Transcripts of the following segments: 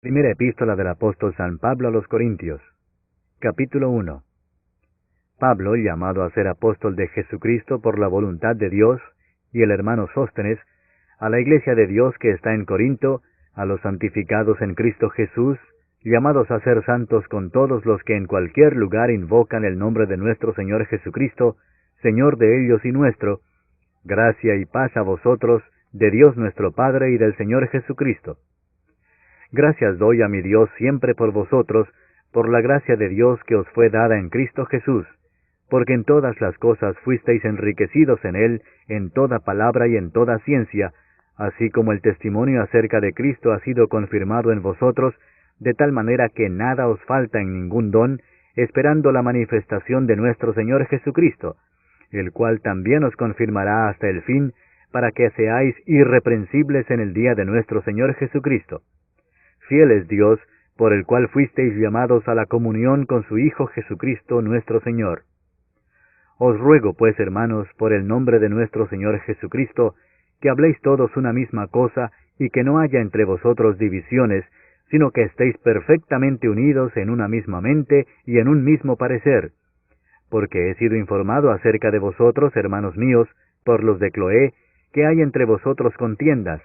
Primera epístola del apóstol San Pablo a los Corintios. Capítulo 1. Pablo, llamado a ser apóstol de Jesucristo por la voluntad de Dios, y el hermano Sóstenes, a la iglesia de Dios que está en Corinto, a los santificados en Cristo Jesús, llamados a ser santos con todos los que en cualquier lugar invocan el nombre de nuestro Señor Jesucristo, Señor de ellos y nuestro, gracia y paz a vosotros, de Dios nuestro Padre y del Señor Jesucristo. Gracias doy a mi Dios siempre por vosotros, por la gracia de Dios que os fue dada en Cristo Jesús, porque en todas las cosas fuisteis enriquecidos en Él, en toda palabra y en toda ciencia, así como el testimonio acerca de Cristo ha sido confirmado en vosotros, de tal manera que nada os falta en ningún don, esperando la manifestación de nuestro Señor Jesucristo, el cual también os confirmará hasta el fin, para que seáis irreprensibles en el día de nuestro Señor Jesucristo. Fiel es Dios, por el cual fuisteis llamados a la comunión con su Hijo Jesucristo nuestro Señor. Os ruego, pues, hermanos, por el nombre de nuestro Señor Jesucristo, que habléis todos una misma cosa, y que no haya entre vosotros divisiones, sino que estéis perfectamente unidos en una misma mente y en un mismo parecer. Porque he sido informado acerca de vosotros, hermanos míos, por los de Cloé, que hay entre vosotros contiendas.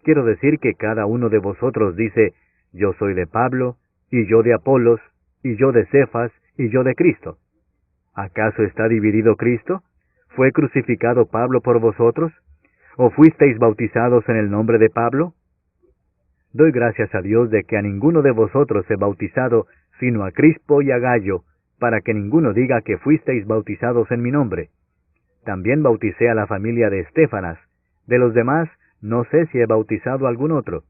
Quiero decir que cada uno de vosotros dice, yo soy de Pablo, y yo de Apolos, y yo de Cefas, y yo de Cristo. ¿Acaso está dividido Cristo? ¿Fue crucificado Pablo por vosotros? ¿O fuisteis bautizados en el nombre de Pablo? Doy gracias a Dios de que a ninguno de vosotros he bautizado, sino a Crispo y a Gallo, para que ninguno diga que fuisteis bautizados en mi nombre. También bauticé a la familia de Estéfanas. De los demás, no sé si he bautizado a algún otro,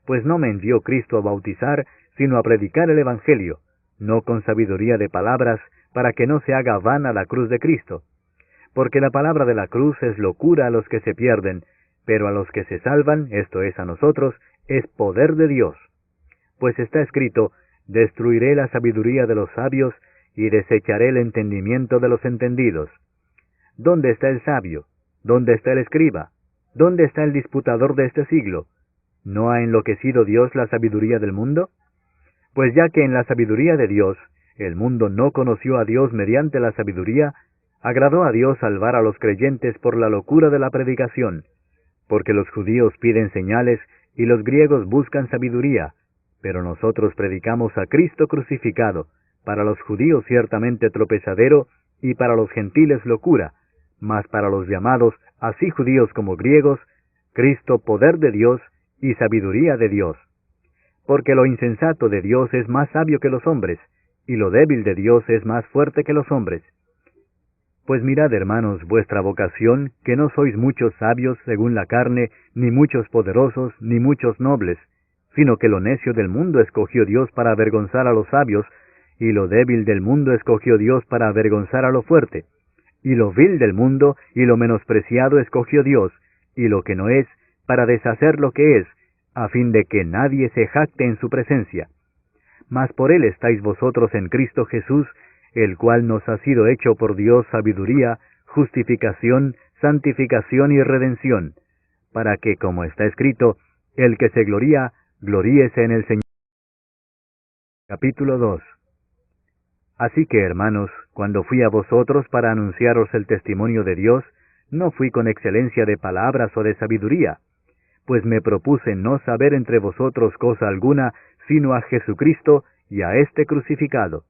pues no me envió Cristo a bautizar, sino a predicar el Evangelio, no con sabiduría de palabras, para que no se haga vana la cruz de Cristo. Porque la palabra de la cruz es locura a los que se pierden, pero a los que se salvan, esto es a nosotros, es poder de Dios. Pues está escrito, destruiré la sabiduría de los sabios, y desecharé el entendimiento de los entendidos. ¿Dónde está el sabio? ¿Dónde está el escriba? ¿Dónde está el disputador de este siglo? ¿No ha enloquecido Dios la sabiduría del mundo? Pues ya que en la sabiduría de Dios, el mundo no conoció a Dios mediante la sabiduría, agradó a Dios salvar a los creyentes por la locura de la predicación, porque los judíos piden señales y los griegos buscan sabiduría, pero nosotros predicamos a Cristo crucificado, para los judíos ciertamente tropezadero, y para los gentiles locura, mas para los llamados, así judíos como griegos, Cristo poder de Dios y sabiduría de Dios. Porque lo insensato de Dios es más sabio que los hombres, y lo débil de Dios es más fuerte que los hombres. Pues mirad, hermanos, vuestra vocación, que no sois muchos sabios según la carne, ni muchos poderosos, ni muchos nobles, sino que lo necio del mundo escogió Dios para avergonzar a los sabios, y lo débil del mundo escogió Dios para avergonzar a lo fuerte. Y lo vil del mundo y lo menospreciado escogió Dios, y lo que no es, para deshacer lo que es, a fin de que nadie se jacte en su presencia. Mas por él estáis vosotros en Cristo Jesús, el cual nos ha sido hecho por Dios sabiduría, justificación, santificación y redención, para que, como está escrito, el que se gloría, gloríese en el Señor. Capítulo 2. Así que, hermanos, cuando fui a vosotros para anunciaros el testimonio de Dios, no fui con excelencia de palabras o de sabiduría, pues me propuse no saber entre vosotros cosa alguna, sino a Jesucristo y a este crucificado.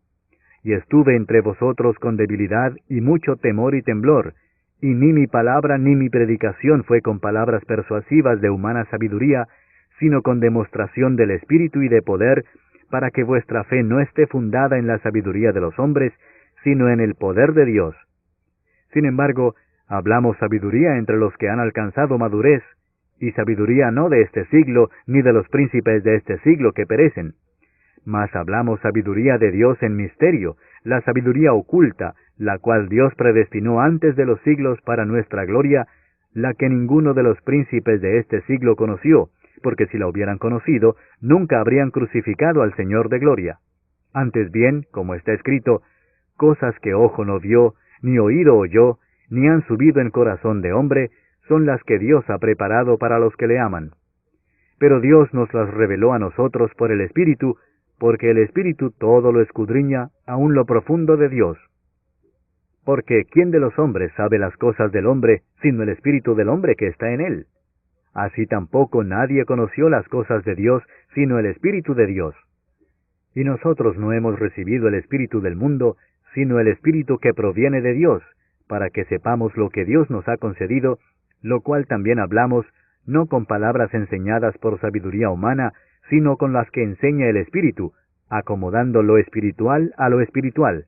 Y estuve entre vosotros con debilidad y mucho temor y temblor, y ni mi palabra ni mi predicación fue con palabras persuasivas de humana sabiduría, sino con demostración del Espíritu y de poder, para que vuestra fe no esté fundada en la sabiduría de los hombres, sino en el poder de Dios. Sin embargo, hablamos sabiduría entre los que han alcanzado madurez, y sabiduría no de este siglo, ni de los príncipes de este siglo que perecen. Mas hablamos sabiduría de Dios en misterio, la sabiduría oculta, la cual Dios predestinó antes de los siglos para nuestra gloria, la que ninguno de los príncipes de este siglo conoció, porque si la hubieran conocido, nunca habrían crucificado al Señor de gloria. Antes bien, como está escrito, cosas que ojo no vio, ni oído oyó, ni han subido en corazón de hombre, son las que Dios ha preparado para los que le aman. pero Dios nos las reveló a nosotros por el Espíritu, porque el Espíritu todo lo escudriña, aun lo profundo de Dios. Porque ¿quién de los hombres sabe las cosas del hombre, sino el Espíritu del hombre que está en él? Así tampoco nadie conoció las cosas de Dios, sino el Espíritu de Dios. Y nosotros no hemos recibido el Espíritu del mundo, sino el Espíritu que proviene de Dios, para que sepamos lo que Dios nos ha concedido, lo cual también hablamos, no con palabras enseñadas por sabiduría humana, sino con las que enseña el Espíritu, acomodando lo espiritual a lo espiritual.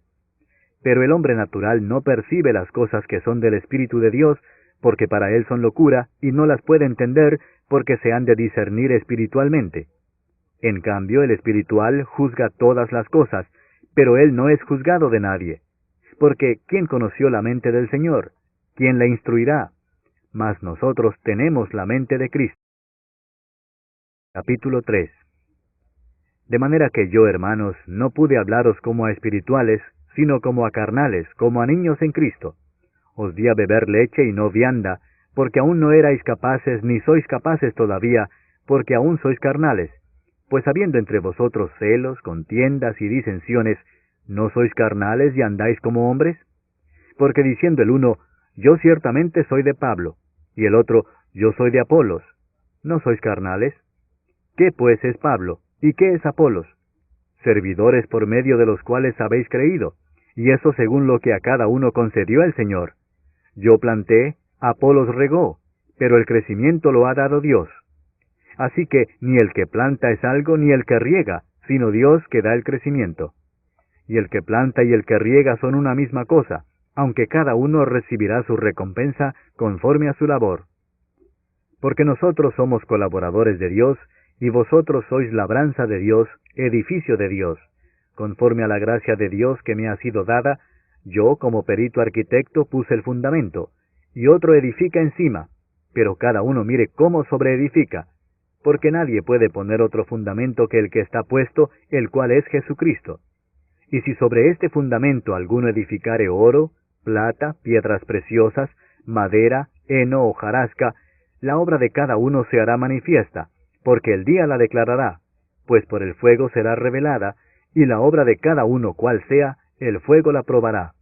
Pero el hombre natural no percibe las cosas que son del Espíritu de Dios, porque para él son locura, y no las puede entender, porque se han de discernir espiritualmente. En cambio, el espiritual juzga todas las cosas, pero él no es juzgado de nadie. Porque ¿quién conoció la mente del Señor? ¿Quién la instruirá? Mas nosotros tenemos la mente de Cristo. Capítulo 3. De manera que yo, hermanos, no pude hablaros como a espirituales, sino como a carnales, como a niños en Cristo. Os di a beber leche y no vianda, porque aún no erais capaces, ni sois capaces todavía, porque aún sois carnales. Pues habiendo entre vosotros celos, contiendas y disensiones, ¿no sois carnales y andáis como hombres? Porque diciendo el uno, yo ciertamente soy de Pablo, y el otro, yo soy de Apolos, ¿no sois carnales? ¿Qué pues es Pablo? ¿Y qué es Apolos? Servidores por medio de los cuales habéis creído, y eso según lo que a cada uno concedió el Señor. Yo planté, Apolos regó, pero el crecimiento lo ha dado Dios. Así que ni el que planta es algo, ni el que riega, sino Dios que da el crecimiento. Y el que planta y el que riega son una misma cosa, aunque cada uno recibirá su recompensa conforme a su labor. Porque nosotros somos colaboradores de Dios, y vosotros sois labranza de Dios, edificio de Dios. Conforme a la gracia de Dios que me ha sido dada, yo como perito arquitecto puse el fundamento, y otro edifica encima, pero cada uno mire cómo sobreedifica, porque nadie puede poner otro fundamento que el que está puesto, el cual es Jesucristo. Y si sobre este fundamento alguno edificare oro, plata, piedras preciosas, madera, heno o hojarasca, la obra de cada uno se hará manifiesta, porque el día la declarará, pues por el fuego será revelada, y la obra de cada uno cual sea, el fuego la probará.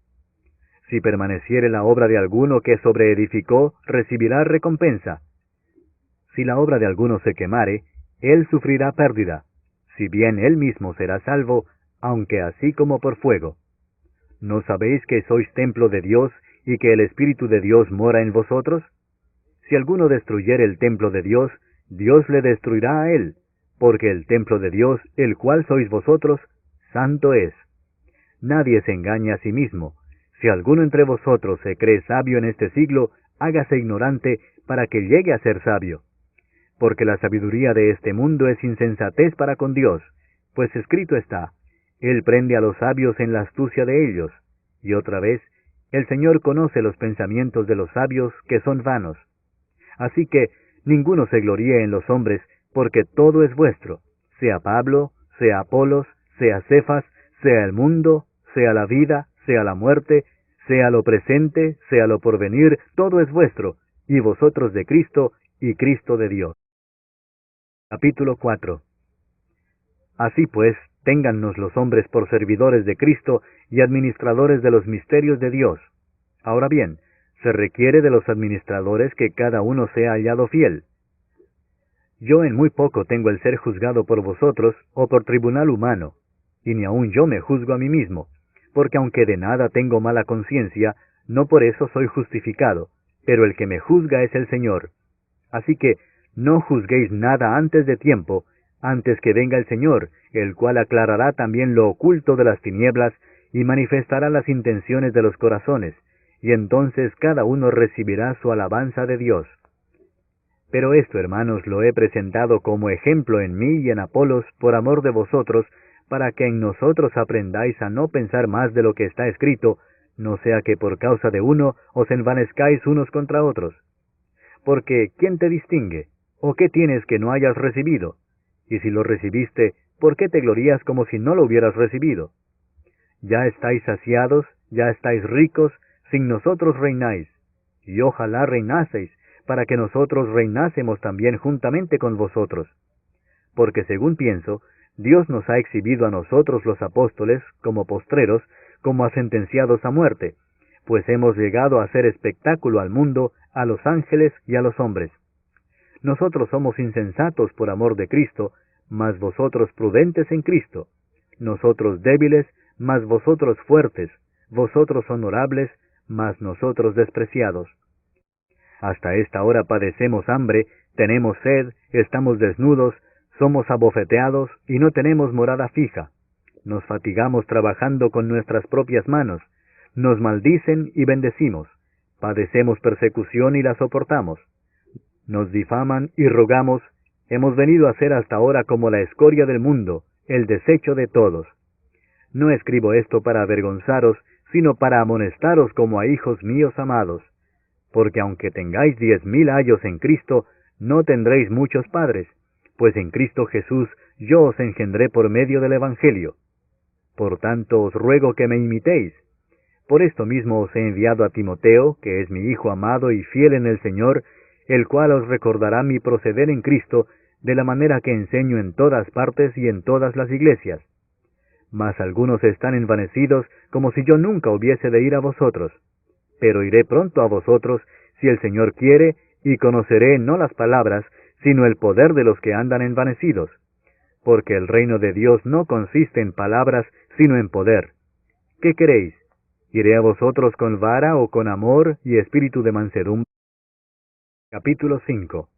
Si permaneciere la obra de alguno que sobreedificó, recibirá recompensa. Si la obra de alguno se quemare, él sufrirá pérdida, si bien él mismo será salvo, aunque así como por fuego. ¿No sabéis que sois templo de Dios, y que el Espíritu de Dios mora en vosotros? Si alguno destruyere el templo de Dios, Dios le destruirá a él, porque el templo de Dios, el cual sois vosotros, santo es. Nadie se engaña a sí mismo. Si alguno entre vosotros se cree sabio en este siglo, hágase ignorante para que llegue a ser sabio. Porque la sabiduría de este mundo es insensatez para con Dios, pues escrito está, Él prende a los sabios en la astucia de ellos. Y otra vez, el Señor conoce los pensamientos de los sabios que son vanos. Así que ninguno se gloríe en los hombres, porque todo es vuestro, sea Pablo, sea Apolos, sea Cefas, sea el mundo, sea la vida, sea la muerte, sea lo presente, sea lo porvenir, todo es vuestro, y vosotros de Cristo, y Cristo de Dios. Capítulo 4. Así pues, téngannos los hombres por servidores de Cristo y administradores de los misterios de Dios. Ahora bien, se requiere de los administradores que cada uno sea hallado fiel. Yo en muy poco tengo el ser juzgado por vosotros o por tribunal humano, y ni aun yo me juzgo a mí mismo, porque aunque de nada tengo mala conciencia, no por eso soy justificado, pero el que me juzga es el Señor. Así que no juzguéis nada antes de tiempo, antes que venga el Señor, el cual aclarará también lo oculto de las tinieblas y manifestará las intenciones de los corazones, y entonces cada uno recibirá su alabanza de Dios. Pero esto, hermanos, lo he presentado como ejemplo en mí y en Apolos por amor de vosotros, para que en nosotros aprendáis a no pensar más de lo que está escrito, no sea que por causa de uno os envanezcáis unos contra otros. Porque, ¿quién te distingue? ¿O qué tienes que no hayas recibido? Y si lo recibiste, ¿por qué te glorías como si no lo hubieras recibido? Ya estáis saciados, ya estáis ricos, sin nosotros reináis. Y ojalá reinaseis, para que nosotros reinásemos también juntamente con vosotros. Porque según pienso, Dios nos ha exhibido a nosotros los apóstoles, como postreros, como a sentenciados a muerte, pues hemos llegado a hacer espectáculo al mundo, a los ángeles y a los hombres. Nosotros somos insensatos por amor de Cristo, mas vosotros prudentes en Cristo. Nosotros débiles, mas vosotros fuertes. Vosotros honorables, mas nosotros despreciados. Hasta esta hora padecemos hambre, tenemos sed, estamos desnudos, somos abofeteados y no tenemos morada fija. Nos fatigamos trabajando con nuestras propias manos. Nos maldicen y bendecimos. Padecemos persecución y la soportamos. Nos difaman y rogamos. Hemos venido a ser hasta ahora como la escoria del mundo, el desecho de todos. No escribo esto para avergonzaros, sino para amonestaros como a hijos míos amados. Porque aunque tengáis 10,000 ayos en Cristo, no tendréis muchos padres, pues en Cristo Jesús yo os engendré por medio del Evangelio. Por tanto os ruego que me imitéis. Por esto mismo os he enviado a Timoteo, que es mi hijo amado y fiel en el Señor, el cual os recordará mi proceder en Cristo, de la manera que enseño en todas partes y en todas las iglesias. Mas algunos están envanecidos, como si yo nunca hubiese de ir a vosotros. Pero iré pronto a vosotros, si el Señor quiere, y conoceré no las palabras, sino el poder de los que andan envanecidos. Porque el reino de Dios no consiste en palabras, sino en poder. ¿Qué queréis? ¿Iré a vosotros con vara o con amor y espíritu de mansedumbre? Capítulo 5.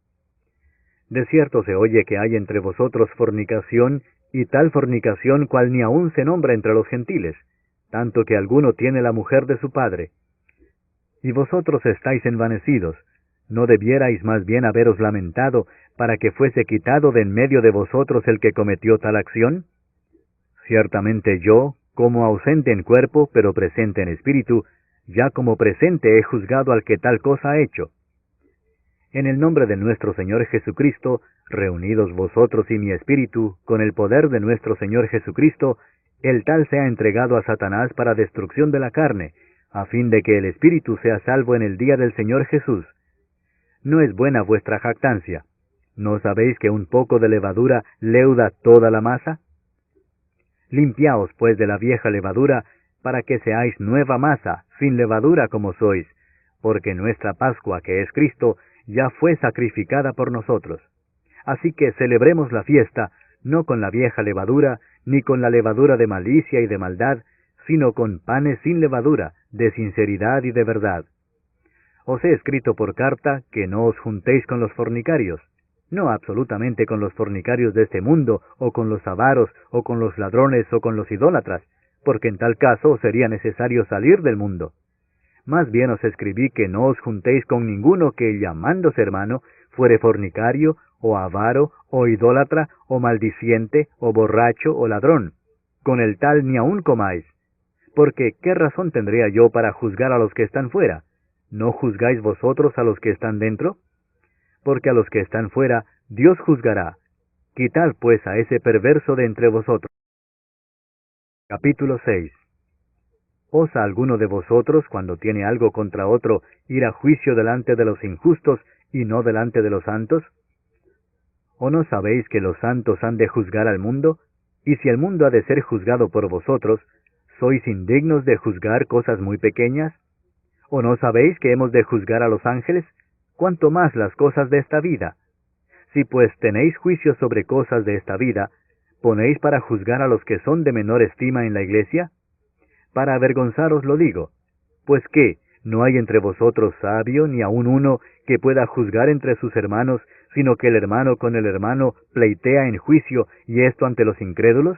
De cierto se oye que hay entre vosotros fornicación, y tal fornicación cual ni aun se nombra entre los gentiles, tanto que alguno tiene la mujer de su padre. Y vosotros estáis envanecidos, ¿no debierais más bien haberos lamentado, para que fuese quitado de en medio de vosotros el que cometió tal acción? Ciertamente yo, como ausente en cuerpo, pero presente en espíritu, ya como presente he juzgado al que tal cosa ha hecho. En el nombre de nuestro Señor Jesucristo, reunidos vosotros y mi espíritu, con el poder de nuestro Señor Jesucristo, el tal sea entregado a Satanás para destrucción de la carne, a fin de que el espíritu sea salvo en el día del Señor Jesús. ¿No es buena vuestra jactancia? ¿No sabéis que un poco de levadura leuda toda la masa? Limpiaos pues de la vieja levadura, para que seáis nueva masa, sin levadura como sois, porque nuestra Pascua, que es Cristo, ya fue sacrificada por nosotros. Así que celebremos la fiesta, no con la vieja levadura, ni con la levadura de malicia y de maldad, sino con panes sin levadura, de sinceridad y de verdad. Os he escrito por carta que no os juntéis con los fornicarios, no absolutamente con los fornicarios de este mundo, o con los avaros, o con los ladrones, o con los idólatras, porque en tal caso sería necesario salir del mundo. Más bien os escribí que no os juntéis con ninguno que, llamándose hermano, fuere fornicario, o avaro, o idólatra, o maldiciente, o borracho, o ladrón. Con el tal ni aun comáis. Porque, ¿qué razón tendría yo para juzgar a los que están fuera? ¿No juzgáis vosotros a los que están dentro? Porque a los que están fuera, Dios juzgará. Quitad pues a ese perverso de entre vosotros. Capítulo 6. ¿Osa alguno de vosotros, cuando tiene algo contra otro, ir a juicio delante de los injustos y no delante de los santos? ¿O no sabéis que los santos han de juzgar al mundo? Y si el mundo ha de ser juzgado por vosotros, ¿sois indignos de juzgar cosas muy pequeñas? ¿O no sabéis que hemos de juzgar a los ángeles? ¿Cuánto más las cosas de esta vida? Si pues tenéis juicio sobre cosas de esta vida, ¿ponéis para juzgar a los que son de menor estima en la iglesia? Para avergonzaros lo digo. Pues ¿qué? ¿No hay entre vosotros sabio, ni aun uno, que pueda juzgar entre sus hermanos, sino que el hermano con el hermano pleitea en juicio, y esto ante los incrédulos?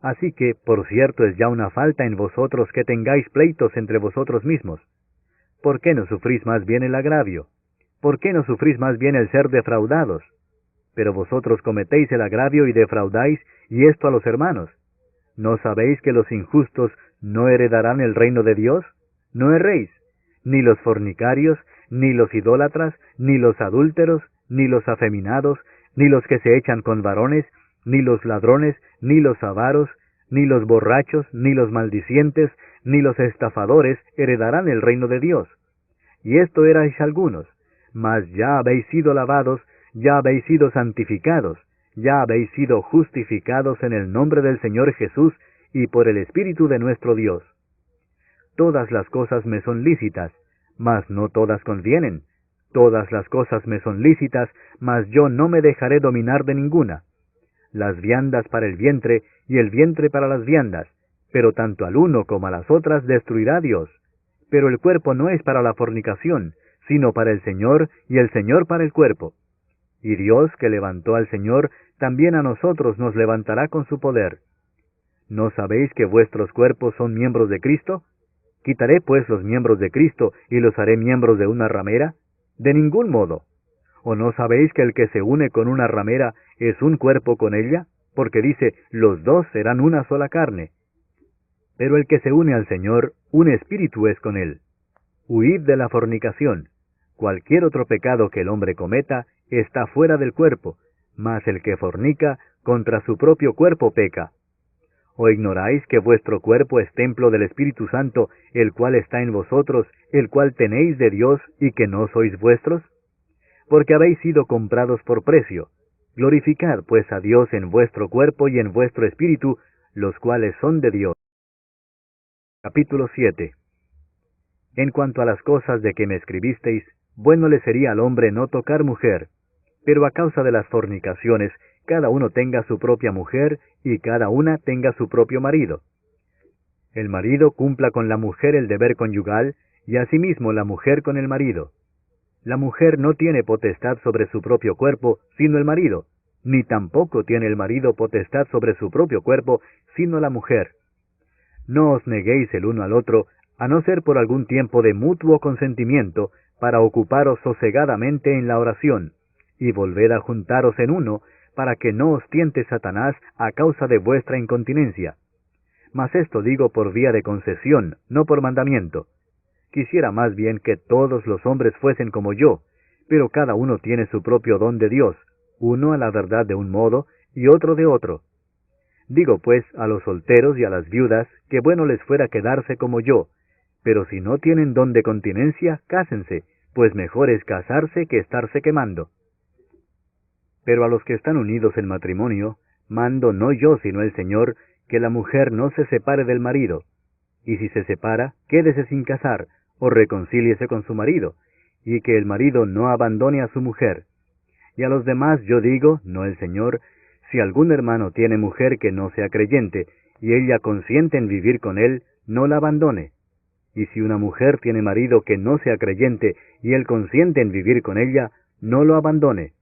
Así que, por cierto, es ya una falta en vosotros que tengáis pleitos entre vosotros mismos. ¿Por qué no sufrís más bien el agravio? ¿Por qué no sufrís más bien el ser defraudados? Pero vosotros cometéis el agravio y defraudáis, y esto a los hermanos. ¿No sabéis que los injustos no heredarán el reino de Dios? No erréis, ni los fornicarios, ni los idólatras, ni los adúlteros, ni los afeminados, ni los que se echan con varones, ni los ladrones, ni los avaros, ni los borrachos, ni los maldicientes, ni los estafadores heredarán el reino de Dios. Y esto erais algunos, mas ya habéis sido lavados, ya habéis sido santificados, ya habéis sido justificados en el nombre del Señor Jesús y por el Espíritu de nuestro Dios. Todas las cosas me son lícitas, mas no todas convienen. Todas las cosas me son lícitas, mas yo no me dejaré dominar de ninguna. Las viandas para el vientre, y el vientre para las viandas, pero tanto al uno como a las otras destruirá Dios. Pero el cuerpo no es para la fornicación, sino para el Señor, y el Señor para el cuerpo. Y Dios, que levantó al Señor, también a nosotros nos levantará con su poder. ¿No sabéis que vuestros cuerpos son miembros de Cristo? ¿Quitaré pues los miembros de Cristo y los haré miembros de una ramera? De ningún modo. ¿O no sabéis que el que se une con una ramera es un cuerpo con ella? Porque dice, los dos serán una sola carne. Pero el que se une al Señor, un espíritu es con él. Huid de la fornicación. Cualquier otro pecado que el hombre cometa está fuera del cuerpo, mas el que fornica contra su propio cuerpo peca. ¿O ignoráis que vuestro cuerpo es templo del Espíritu Santo, el cual está en vosotros, el cual tenéis de Dios, y que no sois vuestros? Porque habéis sido comprados por precio. Glorificad pues a Dios en vuestro cuerpo y en vuestro espíritu, los cuales son de Dios. Capítulo 7. En cuanto a las cosas de que me escribisteis, bueno le sería al hombre no tocar mujer, pero a causa de las fornicaciones, cada uno tenga su propia mujer, y cada una tenga su propio marido. El marido cumpla con la mujer el deber conyugal, y asimismo la mujer con el marido. La mujer no tiene potestad sobre su propio cuerpo, sino el marido, ni tampoco tiene el marido potestad sobre su propio cuerpo, sino la mujer. No os neguéis el uno al otro, a no ser por algún tiempo de mutuo consentimiento, para ocuparos sosegadamente en la oración, y volved a juntaros en uno, para que no os tiente Satanás a causa de vuestra incontinencia. Mas esto digo por vía de concesión, no por mandamiento. Quisiera más bien que todos los hombres fuesen como yo, pero cada uno tiene su propio don de Dios, uno a la verdad de un modo, y otro de otro. Digo pues a los solteros y a las viudas, que bueno les fuera quedarse como yo, pero si no tienen don de continencia, cásense, pues mejor es casarse que estarse quemando. Pero a los que están unidos en matrimonio, mando no yo sino el Señor, que la mujer no se separe del marido, y si se separa, quédese sin casar, o reconcíliese con su marido, y que el marido no abandone a su mujer. Y a los demás yo digo, no el Señor, si algún hermano tiene mujer que no sea creyente, y ella consiente en vivir con él, no la abandone. Y si una mujer tiene marido que no sea creyente, y él consiente en vivir con ella, no lo abandone.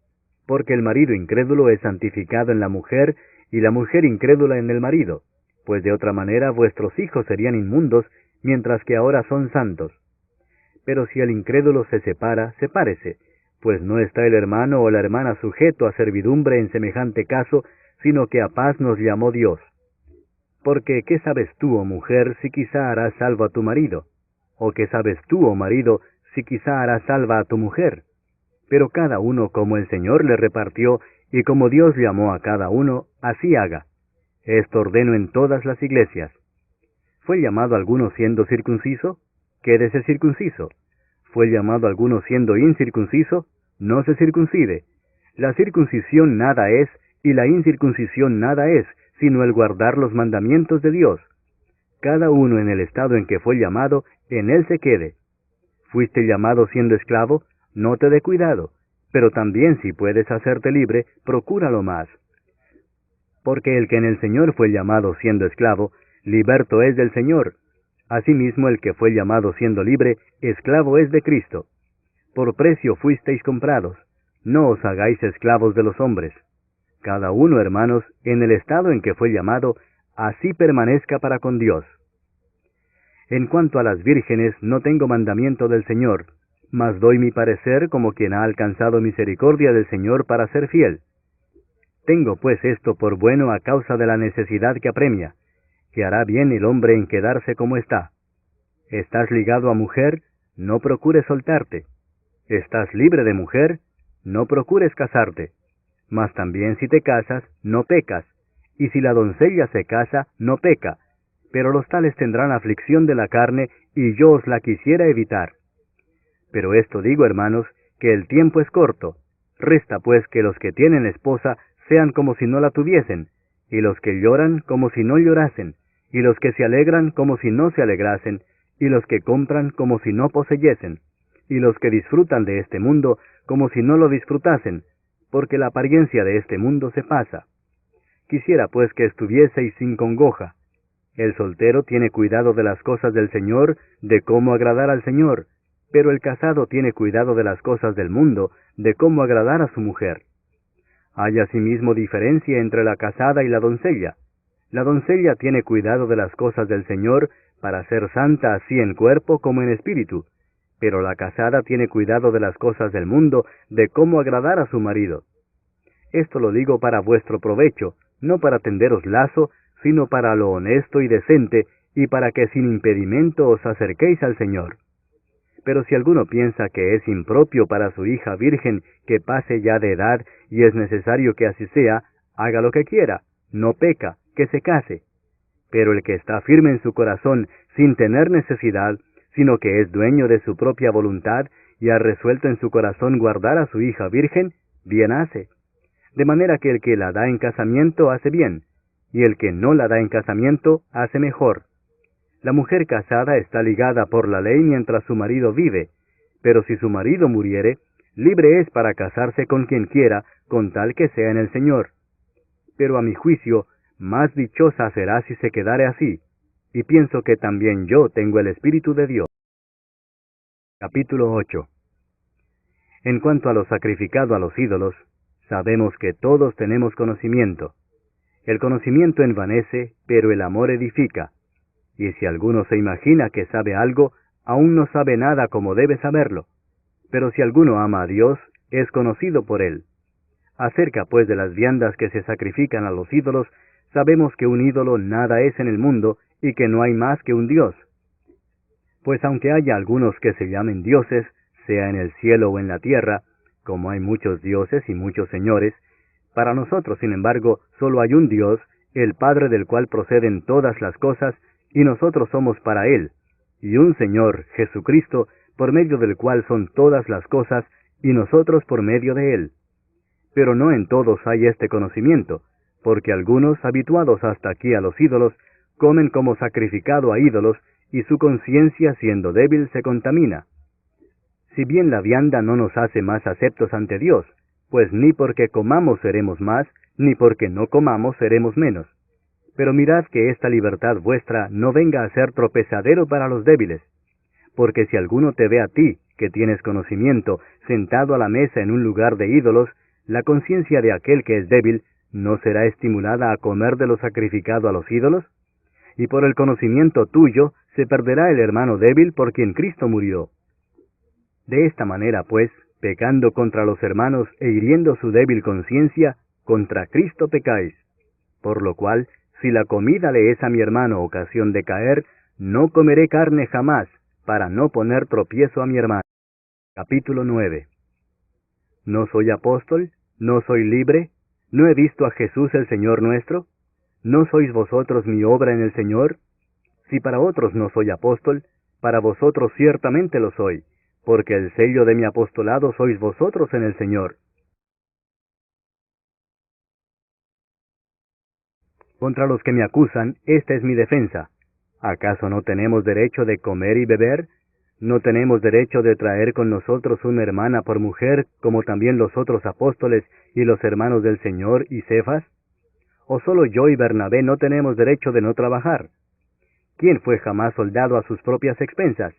Porque el marido incrédulo es santificado en la mujer, y la mujer incrédula en el marido, pues de otra manera vuestros hijos serían inmundos, mientras que ahora son santos. Pero si el incrédulo se separa, sepárese, pues no está el hermano o la hermana sujeto a servidumbre en semejante caso, sino que a paz nos llamó Dios. Porque, ¿qué sabes tú, oh mujer, si quizá harás salva a tu marido? ¿O qué sabes tú, oh marido, si quizá harás salva a tu mujer? Pero cada uno como el Señor le repartió, y como Dios llamó a cada uno, así haga. Esto ordeno en todas las iglesias. ¿Fue llamado alguno siendo circunciso? Quédese circunciso. ¿Fue llamado alguno siendo incircunciso? No se circuncide. La circuncisión nada es, y la incircuncisión nada es, sino el guardar los mandamientos de Dios. Cada uno en el estado en que fue llamado, en él se quede. ¿Fuiste llamado siendo esclavo? No te dé cuidado, pero también si puedes hacerte libre, procúralo más. Porque el que en el Señor fue llamado siendo esclavo, liberto es del Señor. Asimismo el que fue llamado siendo libre, esclavo es de Cristo. Por precio fuisteis comprados, no os hagáis esclavos de los hombres. Cada uno, hermanos, en el estado en que fue llamado, así permanezca para con Dios. En cuanto a las vírgenes, no tengo mandamiento del Señor, mas doy mi parecer como quien ha alcanzado misericordia del Señor para ser fiel. Tengo pues esto por bueno a causa de la necesidad que apremia, que hará bien el hombre en quedarse como está. ¿Estás ligado a mujer? No procures soltarte. ¿Estás libre de mujer? No procures casarte. Mas también si te casas, no pecas, y si la doncella se casa, no peca, pero los tales tendrán aflicción de la carne, y yo os la quisiera evitar. Pero esto digo, hermanos, que el tiempo es corto. Resta pues que los que tienen esposa sean como si no la tuviesen, y los que lloran como si no llorasen, y los que se alegran como si no se alegrasen, y los que compran como si no poseyesen, y los que disfrutan de este mundo como si no lo disfrutasen, porque la apariencia de este mundo se pasa. Quisiera pues que estuvieseis sin congoja. El soltero tiene cuidado de las cosas del Señor, de cómo agradar al Señor, pero el casado tiene cuidado de las cosas del mundo, de cómo agradar a su mujer. Hay asimismo diferencia entre la casada y la doncella. La doncella tiene cuidado de las cosas del Señor, para ser santa así en cuerpo como en espíritu, pero la casada tiene cuidado de las cosas del mundo, de cómo agradar a su marido. Esto lo digo para vuestro provecho, no para tenderos lazo, sino para lo honesto y decente, y para que sin impedimento os acerquéis al Señor. Pero si alguno piensa que es impropio para su hija virgen que pase ya de edad, y es necesario que así sea, haga lo que quiera, no peca, que se case. Pero el que está firme en su corazón, sin tener necesidad, sino que es dueño de su propia voluntad, y ha resuelto en su corazón guardar a su hija virgen, bien hace. De manera que el que la da en casamiento hace bien, y el que no la da en casamiento hace mejor. La mujer casada está ligada por la ley mientras su marido vive, pero si su marido muriere, libre es para casarse con quien quiera, con tal que sea en el Señor. Pero a mi juicio, más dichosa será si se quedare así, y pienso que también yo tengo el Espíritu de Dios. Capítulo 8. En cuanto a lo sacrificado a los ídolos, sabemos que todos tenemos conocimiento. El conocimiento envanece, pero el amor edifica. Y si alguno se imagina que sabe algo, aún no sabe nada como debe saberlo. Pero si alguno ama a Dios, es conocido por él. Acerca pues de las viandas que se sacrifican a los ídolos, sabemos que un ídolo nada es en el mundo, y que no hay más que un Dios. Pues aunque haya algunos que se llamen dioses, sea en el cielo o en la tierra, como hay muchos dioses y muchos señores, para nosotros, sin embargo, solo hay un Dios, el Padre del cual proceden todas las cosas, y nosotros somos para Él, y un Señor, Jesucristo, por medio del cual son todas las cosas, y nosotros por medio de Él. Pero no en todos hay este conocimiento, porque algunos, habituados hasta aquí a los ídolos, comen como sacrificado a ídolos, y su conciencia, siendo débil, se contamina. Si bien la vianda no nos hace más aceptos ante Dios, pues ni porque comamos seremos más, ni porque no comamos seremos menos. Pero mirad que esta libertad vuestra no venga a ser tropezadero para los débiles. Porque si alguno te ve a ti, que tienes conocimiento, sentado a la mesa en un lugar de ídolos, la conciencia de aquel que es débil, ¿no será estimulada a comer de lo sacrificado a los ídolos? Y por el conocimiento tuyo, se perderá el hermano débil por quien Cristo murió. De esta manera, pues, pecando contra los hermanos e hiriendo su débil conciencia, contra Cristo pecáis. Por lo cual, si la comida le es a mi hermano ocasión de caer, no comeré carne jamás, para no poner tropiezo a mi hermano. Capítulo 9. ¿No soy apóstol? ¿No soy libre? ¿No he visto a Jesús el Señor nuestro? ¿No sois vosotros mi obra en el Señor? Si para otros no soy apóstol, para vosotros ciertamente lo soy, porque el sello de mi apostolado sois vosotros en el Señor. Contra los que me acusan, esta es mi defensa. ¿Acaso no tenemos derecho de comer y beber? ¿No tenemos derecho de traer con nosotros una hermana por mujer, como también los otros apóstoles y los hermanos del Señor y Cefas? ¿O solo yo y Bernabé no tenemos derecho de no trabajar? ¿Quién fue jamás soldado a sus propias expensas?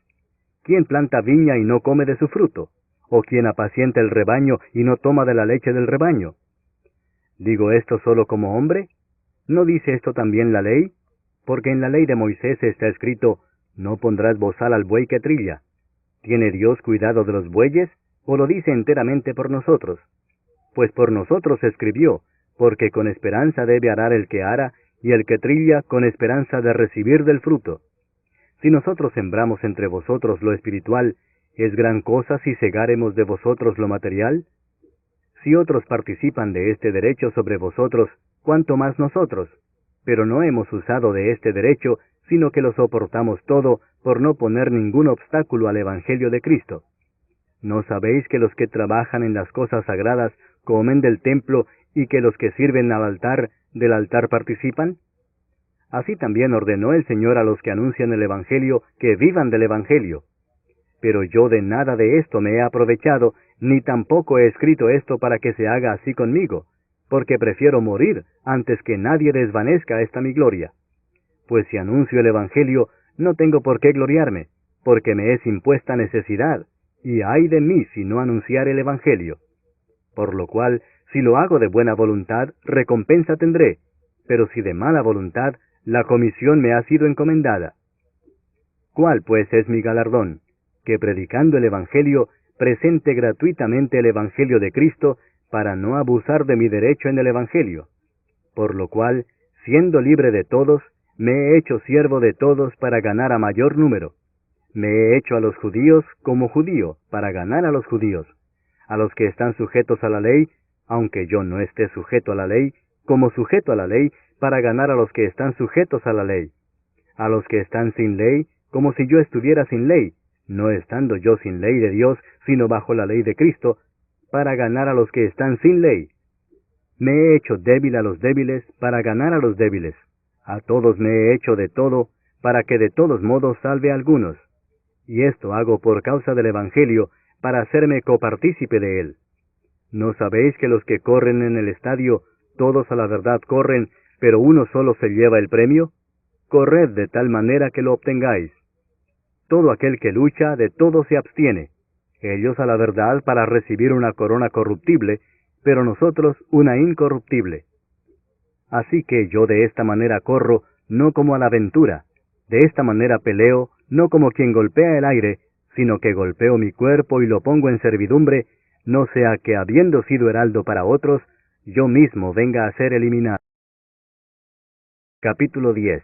¿Quién planta viña y no come de su fruto? ¿O quién apacienta el rebaño y no toma de la leche del rebaño? ¿Digo esto solo como hombre? ¿No dice esto también la ley? Porque en la ley de Moisés está escrito, no pondrás bozal al buey que trilla. ¿Tiene Dios cuidado de los bueyes, o lo dice enteramente por nosotros? Pues por nosotros escribió, porque con esperanza debe arar el que ara, y el que trilla con esperanza de recibir del fruto. Si nosotros sembramos entre vosotros lo espiritual, ¿es gran cosa si segáremos de vosotros lo material? Si otros participan de este derecho sobre vosotros, ¿cuánto más nosotros? Pero no hemos usado de este derecho, sino que lo soportamos todo, por no poner ningún obstáculo al Evangelio de Cristo. ¿No sabéis que los que trabajan en las cosas sagradas comen del templo y que los que sirven al altar del altar participan? Así también ordenó el Señor a los que anuncian el Evangelio que vivan del Evangelio. Pero yo de nada de esto me he aprovechado, ni tampoco he escrito esto para que se haga así conmigo, porque prefiero morir antes que nadie desvanezca esta mi gloria. Pues si anuncio el Evangelio, no tengo por qué gloriarme, porque me es impuesta necesidad, y ay de mí si no anunciar el Evangelio. Por lo cual, si lo hago de buena voluntad, recompensa tendré, pero si de mala voluntad, la comisión me ha sido encomendada. ¿Cuál pues es mi galardón? Que predicando el Evangelio, presente gratuitamente el Evangelio de Cristo, para no abusar de mi derecho en el Evangelio. Por lo cual, siendo libre de todos, me he hecho siervo de todos para ganar a mayor número. Me he hecho a los judíos como judío, para ganar a los judíos. A los que están sujetos a la ley, aunque yo no esté sujeto a la ley, como sujeto a la ley, para ganar a los que están sujetos a la ley. A los que están sin ley, como si yo estuviera sin ley, no estando yo sin ley de Dios, sino bajo la ley de Cristo, para ganar a los que están sin ley. Me he hecho débil a los débiles, para ganar a los débiles. A todos me he hecho de todo, para que de todos modos salve a algunos. Y esto hago por causa del Evangelio, para hacerme copartícipe de él. ¿No sabéis que los que corren en el estadio, todos a la verdad corren, pero uno solo se lleva el premio? Corred de tal manera que lo obtengáis. Todo aquel que lucha, de todo se abstiene. Ellos a la verdad para recibir una corona corruptible, pero nosotros una incorruptible. Así que yo de esta manera corro, no como a la aventura. De esta manera peleo, no como quien golpea el aire, sino que golpeo mi cuerpo y lo pongo en servidumbre, no sea que habiendo sido heraldo para otros, yo mismo venga a ser eliminado. Capítulo 10.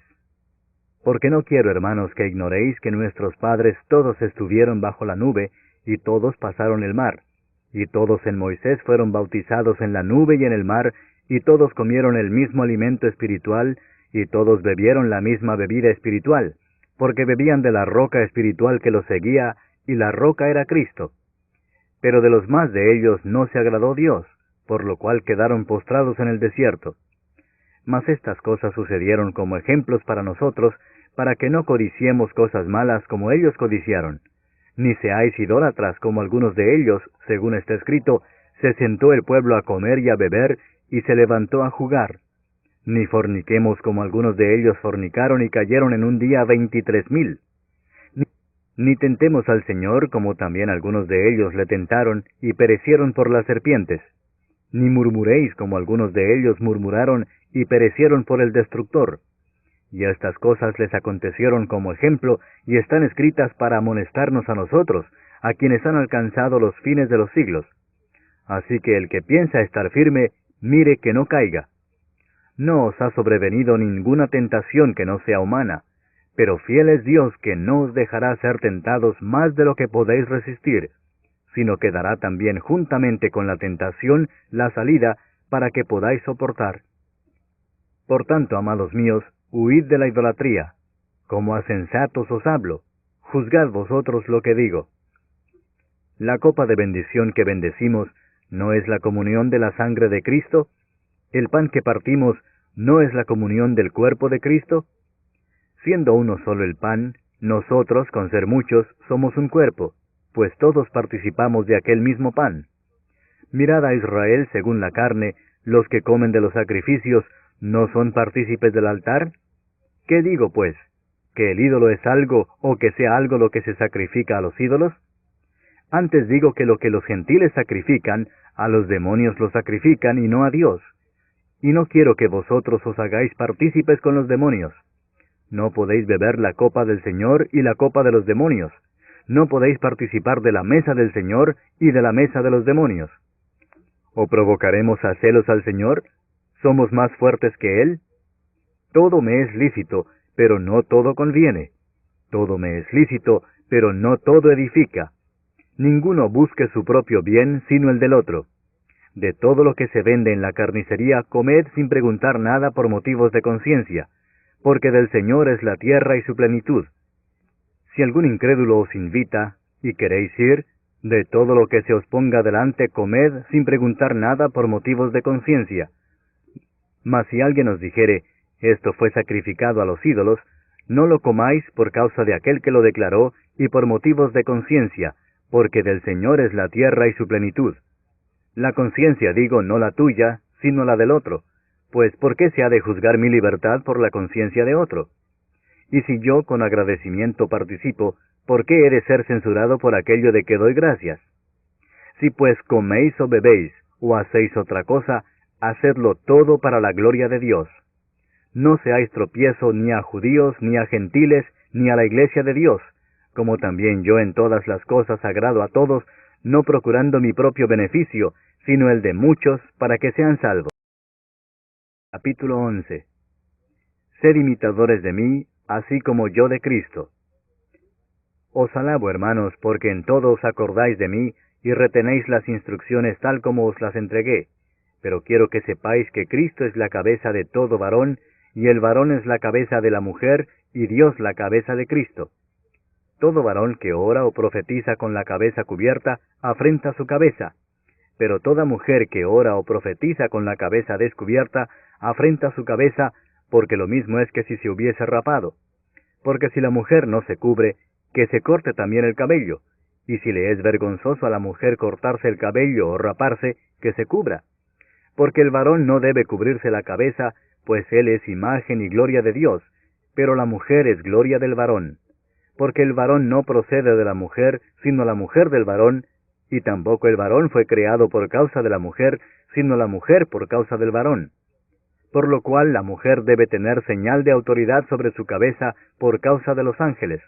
Porque no quiero, hermanos, que ignoréis que nuestros padres todos estuvieron bajo la nube, y todos pasaron el mar, y todos en Moisés fueron bautizados en la nube y en el mar, y todos comieron el mismo alimento espiritual, y todos bebieron la misma bebida espiritual, porque bebían de la roca espiritual que los seguía, y la roca era Cristo. Pero de los más de ellos no se agradó Dios, por lo cual quedaron postrados en el desierto. Mas estas cosas sucedieron como ejemplos para nosotros, para que no codiciemos cosas malas como ellos codiciaron. Ni seáis idólatras como algunos de ellos, según está escrito, se sentó el pueblo a comer y a beber, y se levantó a jugar. Ni forniquemos como algunos de ellos fornicaron y cayeron en un día 23,000. Ni tentemos al Señor como también algunos de ellos le tentaron y perecieron por las serpientes. Ni murmuréis como algunos de ellos murmuraron y perecieron por el destructor. Y estas cosas les acontecieron como ejemplo y están escritas para amonestarnos a nosotros, a quienes han alcanzado los fines de los siglos. Así que el que piensa estar firme, mire que no caiga. No os ha sobrevenido ninguna tentación que no sea humana, pero fiel es Dios que no os dejará ser tentados más de lo que podéis resistir, sino que dará también juntamente con la tentación la salida para que podáis soportar. Por tanto, amados míos, huid de la idolatría. Como a sensatos os hablo, juzgad vosotros lo que digo. La copa de bendición que bendecimos, ¿no es la comunión de la sangre de Cristo? ¿El pan que partimos, no es la comunión del cuerpo de Cristo? Siendo uno solo el pan, nosotros, con ser muchos, somos un cuerpo, pues todos participamos de aquel mismo pan. Mirad a Israel según la carne, los que comen de los sacrificios, ¿no son partícipes del altar? ¿Qué digo, pues? ¿Que el ídolo es algo, o que sea algo lo que se sacrifica a los ídolos? Antes digo que lo que los gentiles sacrifican, a los demonios lo sacrifican y no a Dios. Y no quiero que vosotros os hagáis partícipes con los demonios. No podéis beber la copa del Señor y la copa de los demonios. No podéis participar de la mesa del Señor y de la mesa de los demonios. ¿O provocaremos a celos al Señor? ¿Somos más fuertes que Él? Todo me es lícito, pero no todo conviene. Todo me es lícito, pero no todo edifica. Ninguno busque su propio bien, sino el del otro. De todo lo que se vende en la carnicería, comed sin preguntar nada por motivos de conciencia, porque del Señor es la tierra y su plenitud. Si algún incrédulo os invita, y queréis ir, De todo lo que se os ponga delante, comed sin preguntar nada por motivos de conciencia. Mas si alguien os dijere, esto fue sacrificado a los ídolos, no lo comáis por causa de aquel que lo declaró y por motivos de conciencia, porque del Señor es la tierra y su plenitud. La conciencia, digo, no la tuya, sino la del otro, pues ¿por qué se ha de juzgar mi libertad por la conciencia de otro? Y si yo con agradecimiento participo, ¿por qué he de ser censurado por aquello de que doy gracias? Si pues coméis o bebéis, o hacéis otra cosa, hacedlo todo para la gloria de Dios. No seáis tropiezo ni a judíos, ni a gentiles, ni a la iglesia de Dios, como también yo en todas las cosas agrado a todos, no procurando mi propio beneficio, sino el de muchos, para que sean salvos. Capítulo 11. Sed imitadores de mí, así como yo de Cristo. Os alabo, hermanos, porque en todo os acordáis de mí, y retenéis las instrucciones tal como os las entregué. Pero quiero que sepáis que Cristo es la cabeza de todo varón, y el varón es la cabeza de la mujer, y Dios la cabeza de Cristo. Todo varón que ora o profetiza con la cabeza cubierta, afrenta su cabeza. Pero toda mujer que ora o profetiza con la cabeza descubierta, afrenta su cabeza, porque lo mismo es que si se hubiese rapado. Porque si la mujer no se cubre, que se corte también el cabello, y si le es vergonzoso a la mujer cortarse el cabello o raparse, que se cubra. Porque el varón no debe cubrirse la cabeza, pues él es imagen y gloria de Dios, pero la mujer es gloria del varón. Porque el varón no procede de la mujer, sino la mujer del varón, y tampoco el varón fue creado por causa de la mujer, sino la mujer por causa del varón. Por lo cual la mujer debe tener señal de autoridad sobre su cabeza por causa de los ángeles.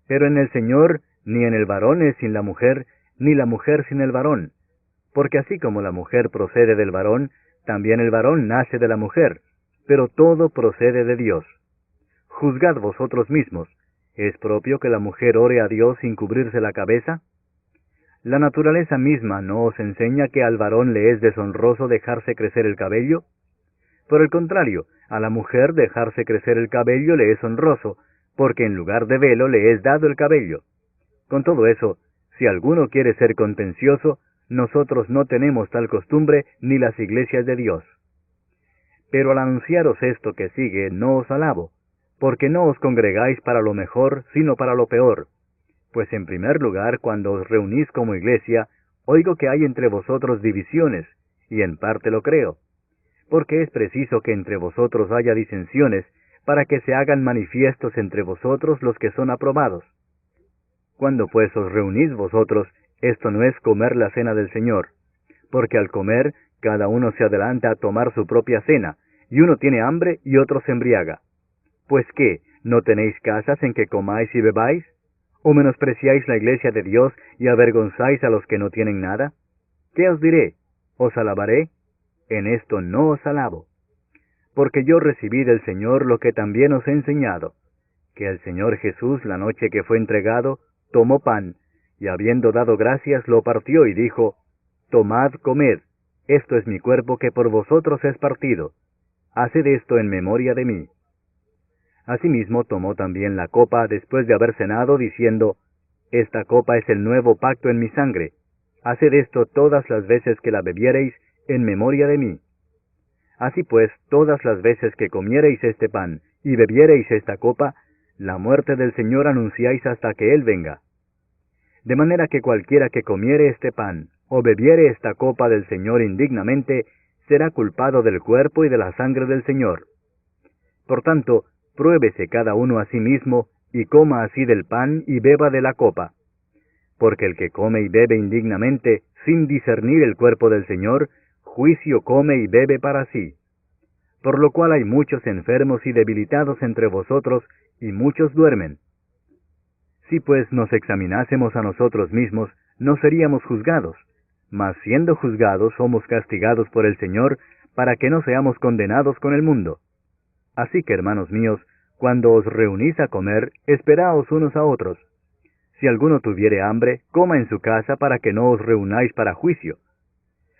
Pero en el Señor, ni en el varón es sin la mujer, ni la mujer sin el varón. Porque así como la mujer procede del varón, también el varón nace de la mujer, pero todo procede de Dios. Juzgad vosotros mismos, ¿es propio que la mujer ore a Dios sin cubrirse la cabeza? ¿La naturaleza misma no os enseña que al varón le es deshonroso dejarse crecer el cabello? Por el contrario, a la mujer dejarse crecer el cabello le es honroso, porque en lugar de velo le es dado el cabello. Con todo eso, si alguno quiere ser contencioso, nosotros no tenemos tal costumbre ni las iglesias de Dios. Pero al anunciaros esto que sigue, no os alabo, porque no os congregáis para lo mejor, sino para lo peor. Pues en primer lugar, cuando os reunís como iglesia, oigo que hay entre vosotros divisiones, y en parte lo creo. Porque es preciso que entre vosotros haya disensiones, para que se hagan manifiestos entre vosotros los que son aprobados. Cuando pues os reunís vosotros, esto no es comer la cena del Señor, porque al comer, cada uno se adelanta a tomar su propia cena, y uno tiene hambre y otro se embriaga. Pues ¿qué? ¿No tenéis casas en que comáis y bebáis? ¿O menospreciáis la iglesia de Dios y avergonzáis a los que no tienen nada? ¿Qué os diré? ¿Os alabaré? En esto no os alabo. Porque yo recibí del Señor lo que también os he enseñado, que el Señor Jesús, la noche que fue entregado, tomó pan, y habiendo dado gracias, lo partió y dijo, Tomad, comed, esto es mi cuerpo que por vosotros es partido. Haced esto en memoria de mí. Asimismo tomó también la copa después de haber cenado, diciendo, Esta copa es el nuevo pacto en mi sangre. Haced esto todas las veces que la bebiereis, en memoria de mí. Así pues, todas las veces que comiereis este pan, y bebiereis esta copa, la muerte del Señor anunciáis hasta que Él venga. De manera que cualquiera que comiere este pan, o bebiere esta copa del Señor indignamente, será culpado del cuerpo y de la sangre del Señor. Por tanto, pruébese cada uno a sí mismo, y coma así del pan y beba de la copa. Porque el que come y bebe indignamente, sin discernir el cuerpo del Señor, juicio come y bebe para sí. Por lo cual hay muchos enfermos y debilitados entre vosotros, y muchos duermen. Si pues nos examinásemos a nosotros mismos, no seríamos juzgados, mas siendo juzgados somos castigados por el Señor, para que no seamos condenados con el mundo. Así que, hermanos míos, cuando os reunís a comer, esperaos unos a otros. Si alguno tuviere hambre, coma en su casa para que no os reunáis para juicio.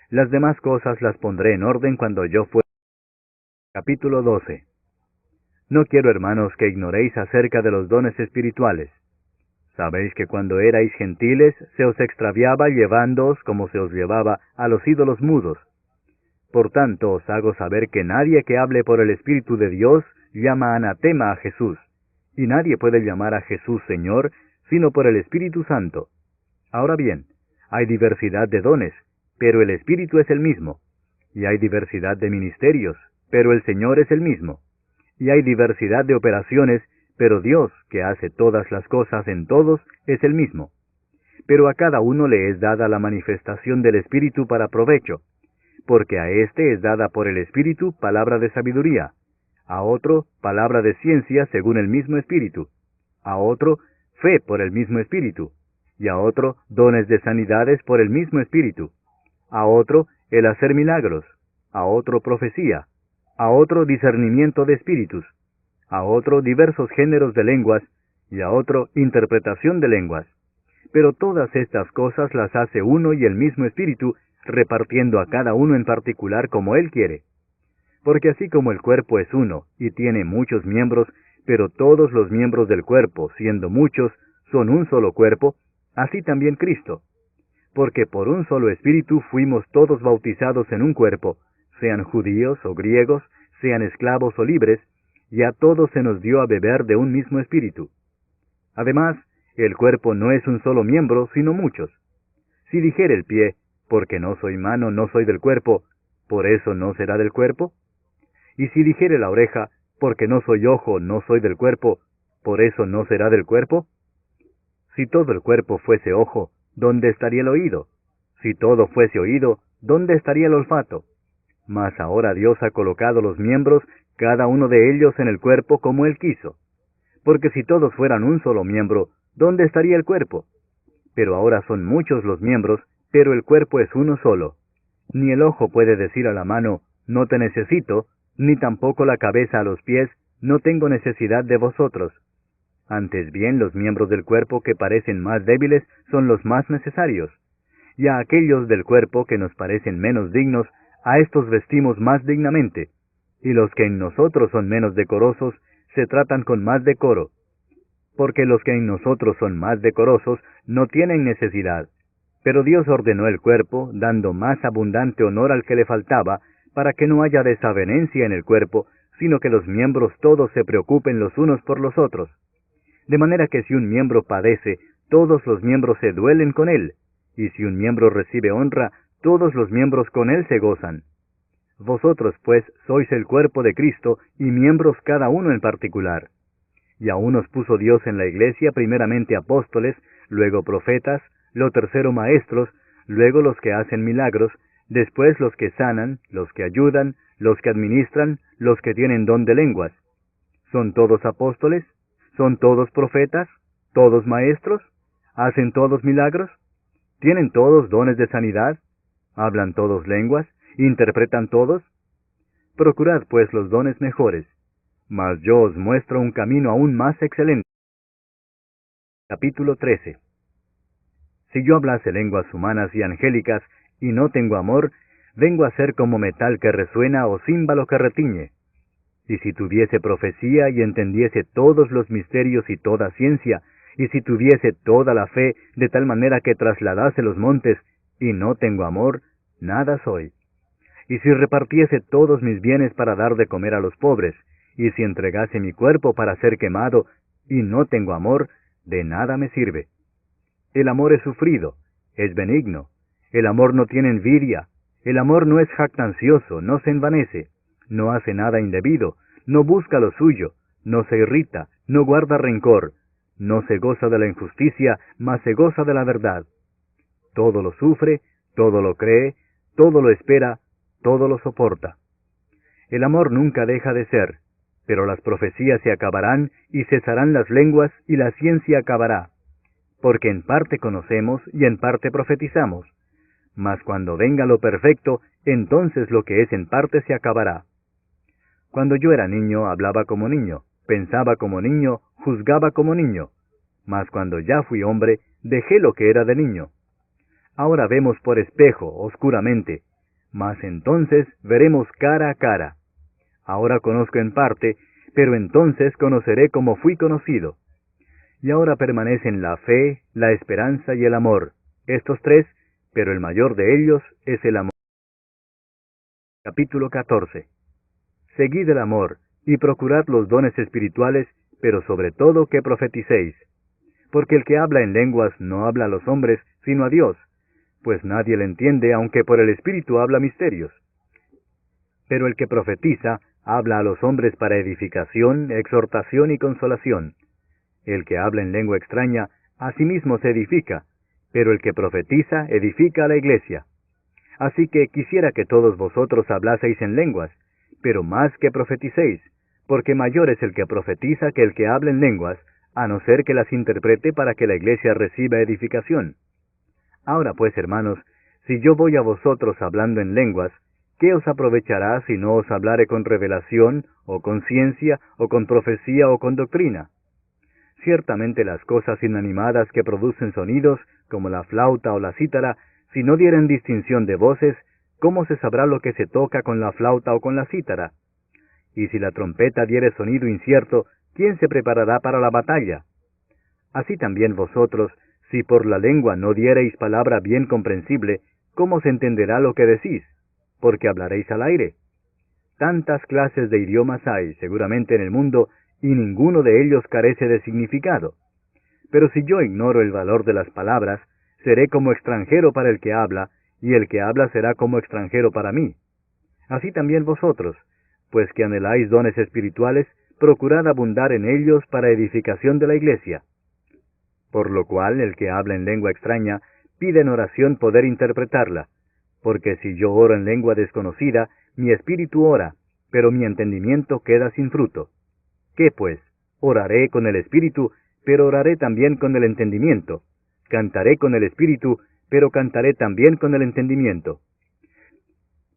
Las demás cosas las pondré en orden cuando yo fuere. Capítulo 12. No quiero, hermanos, que ignoréis acerca de los dones espirituales. Sabéis que cuando erais gentiles se os extraviaba llevándoos como se os llevaba a los ídolos mudos. Por tanto os hago saber que nadie que hable por el Espíritu de Dios llama anatema a Jesús, y nadie puede llamar a Jesús Señor sino por el Espíritu Santo. Ahora bien, hay diversidad de dones, pero el Espíritu es el mismo, y hay diversidad de ministerios, pero el Señor es el mismo, y hay diversidad de operaciones, pero Dios, que hace todas las cosas en todos, es el mismo. Pero a cada uno le es dada la manifestación del Espíritu para provecho, porque a éste es dada por el Espíritu palabra de sabiduría, a otro palabra de ciencia según el mismo Espíritu, a otro fe por el mismo Espíritu, y a otro dones de sanidades por el mismo Espíritu, a otro el hacer milagros, a otro profecía, a otro discernimiento de espíritus, a otro diversos géneros de lenguas, y a otro interpretación de lenguas. Pero todas estas cosas las hace uno y el mismo Espíritu, repartiendo a cada uno en particular como Él quiere. Porque así como el cuerpo es uno, y tiene muchos miembros, pero todos los miembros del cuerpo, siendo muchos, son un solo cuerpo, así también Cristo. Porque por un solo Espíritu fuimos todos bautizados en un cuerpo, sean judíos o griegos, sean esclavos o libres, y a todos se nos dio a beber de un mismo Espíritu. Además, el cuerpo no es un solo miembro, sino muchos. Si dijere el pie, porque no soy mano, no soy del cuerpo, ¿por eso no será del cuerpo? Y si dijere la oreja, porque no soy ojo, no soy del cuerpo, ¿por eso no será del cuerpo? Si todo el cuerpo fuese ojo, ¿dónde estaría el oído? Si todo fuese oído, ¿dónde estaría el olfato? Mas ahora Dios ha colocado los miembros, cada uno de ellos en el cuerpo como Él quiso. Porque si todos fueran un solo miembro, ¿dónde estaría el cuerpo? Pero ahora son muchos los miembros, pero el cuerpo es uno solo. Ni el ojo puede decir a la mano, no te necesito, ni tampoco la cabeza a los pies, no tengo necesidad de vosotros. Antes bien, los miembros del cuerpo que parecen más débiles son los más necesarios. Y a aquellos del cuerpo que nos parecen menos dignos, a estos vestimos más dignamente. Y los que en nosotros son menos decorosos, se tratan con más decoro. Porque los que en nosotros son más decorosos, no tienen necesidad. Pero Dios ordenó el cuerpo, dando más abundante honor al que le faltaba, para que no haya desavenencia en el cuerpo, sino que los miembros todos se preocupen los unos por los otros. De manera que si un miembro padece, todos los miembros se duelen con él, y si un miembro recibe honra, todos los miembros con él se gozan. Vosotros, pues, sois el cuerpo de Cristo, y miembros cada uno en particular. Y a unos puso Dios en la iglesia, primeramente apóstoles, luego profetas, lo tercero maestros, luego los que hacen milagros, después los que sanan, los que ayudan, los que administran, los que tienen don de lenguas. ¿Son todos apóstoles? ¿Son todos profetas? ¿Todos maestros? ¿Hacen todos milagros? ¿Tienen todos dones de sanidad? ¿Hablan todos lenguas? ¿Interpretan todos? Procurad pues los dones mejores, mas yo os muestro un camino aún más excelente. Capítulo 13. Si yo hablase lenguas humanas y angélicas, y no tengo amor, vengo a ser como metal que resuena o címbalo que retiñe. Y si tuviese profecía y entendiese todos los misterios y toda ciencia, y si tuviese toda la fe de tal manera que trasladase los montes, y no tengo amor, nada soy. Y si repartiese todos mis bienes para dar de comer a los pobres, y si entregase mi cuerpo para ser quemado, y no tengo amor, de nada me sirve. El amor es sufrido, es benigno, el amor no tiene envidia, el amor no es jactancioso, no se envanece, no hace nada indebido, no busca lo suyo, no se irrita, no guarda rencor, no se goza de la injusticia, mas se goza de la verdad. Todo lo sufre, todo lo cree, todo lo espera, todo lo soporta. El amor nunca deja de ser, pero las profecías se acabarán y cesarán las lenguas y la ciencia acabará. Porque en parte conocemos y en parte profetizamos. Mas cuando venga lo perfecto, entonces lo que es en parte se acabará. Cuando yo era niño, hablaba como niño, pensaba como niño, juzgaba como niño. Mas cuando ya fui hombre, dejé lo que era de niño. Ahora vemos por espejo, oscuramente, mas entonces veremos cara a cara. Ahora conozco en parte, pero entonces conoceré como fui conocido. Y ahora permanecen la fe, la esperanza y el amor, estos tres, pero el mayor de ellos es el amor. Capítulo 14. Seguid el amor, y procurad los dones espirituales, pero sobre todo que profeticéis. Porque el que habla en lenguas no habla a los hombres, sino a Dios, pues nadie le entiende, aunque por el Espíritu habla misterios. Pero el que profetiza habla a los hombres para edificación, exhortación y consolación. El que habla en lengua extraña, a sí mismo se edifica, pero el que profetiza edifica a la iglesia. Así que quisiera que todos vosotros hablaseis en lenguas, pero más que profeticéis, porque mayor es el que profetiza que el que habla en lenguas, a no ser que las interprete para que la iglesia reciba edificación. Ahora pues, hermanos, si yo voy a vosotros hablando en lenguas, ¿qué os aprovechará si no os hablare con revelación, o con ciencia, o con profecía, o con doctrina? Ciertamente las cosas inanimadas que producen sonidos, como la flauta o la cítara, si no dieren distinción de voces, ¿cómo se sabrá lo que se toca con la flauta o con la cítara? Y si la trompeta diere sonido incierto, ¿quién se preparará para la batalla? Así también vosotros, si por la lengua no diereis palabra bien comprensible, ¿cómo se entenderá lo que decís? Porque hablaréis al aire. Tantas clases de idiomas hay, seguramente, en el mundo, y ninguno de ellos carece de significado. Pero si yo ignoro el valor de las palabras, seré como extranjero para el que habla, y el que habla será como extranjero para mí. Así también vosotros, pues que anheláis dones espirituales, procurad abundar en ellos para edificación de la iglesia. Por lo cual el que habla en lengua extraña, pide en oración poder interpretarla, porque si yo oro en lengua desconocida, mi espíritu ora, pero mi entendimiento queda sin fruto. ¿Qué pues? Oraré con el espíritu, pero oraré también con el entendimiento. Cantaré con el espíritu, pero cantaré también con el entendimiento.